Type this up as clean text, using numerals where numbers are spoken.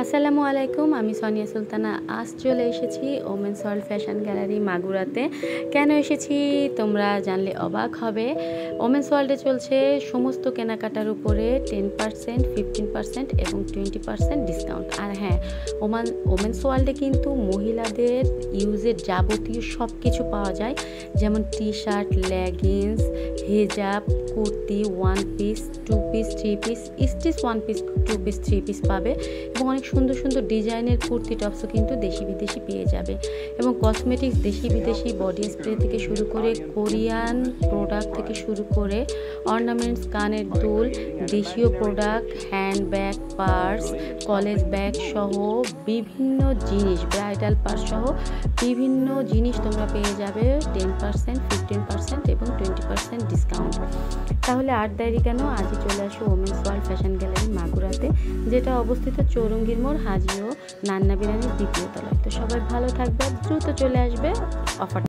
আসসালামু আলাইকুম, আমি সোনিয়া সুলতানা। আজ চলে এসেছি ওমেন্স ওয়ার্ল্ড ফ্যাশন গ্যালারি মাগুরাতে। কেন এসেছি তোমরা জানলে অবাক হবে। ওমেন্স ওয়ার্ল্ডে চলছে সমস্ত কেনাকাটার উপরে 10%, 15% এবং 20% ডিসকাউন্ট। আর হ্যাঁ, ওমেন্স ওয়ার্ল্ডে কিন্তু মহিলাদের ইউজের যাবতীয় সব কিছু পাওয়া যায়, যেমন টি শার্ট, লেগিংস, হিজাব, kurti, one piece, two piece, three piece, stitch one piece, two piece, three piece পাবে এবং অনেক সুন্দর সুন্দর ডিজাইনের কুর্তি টপসও কিন্তু দেশি বিদেশি পেয়ে যাবে। এবং কসমেটিক্স দেশি বিদেশি বডি স্প্রে থেকে শুরু করে কোরিয়ান প্রোডাক্ট থেকে শুরু করে অর্নামেন্টস, কানের দুল, দেশীয় product, handbag, purse, college bag সহ বিভিন্ন জিনিস, ব্রাইডাল পার্স সহ বিভিন্ন জিনিস তোমরা পেয়ে যাবে 10%, 15% এবং 20% ডিসকাউন্ট। তাহলে আর দেরি কেন, আজই চলে আসো ওমেন্স ওয়ার্ল্ড ফ্যাশন গ্যালারি মাগুরাতে, যেটা অবস্থিত চৌরঙ্গীর মোড়, হাজি ও নান্না বিরিয়ানির দ্বিতীয় তলায়। তো সবাই ভালো থাকবে, দ্রুত চলে আসবে অফার।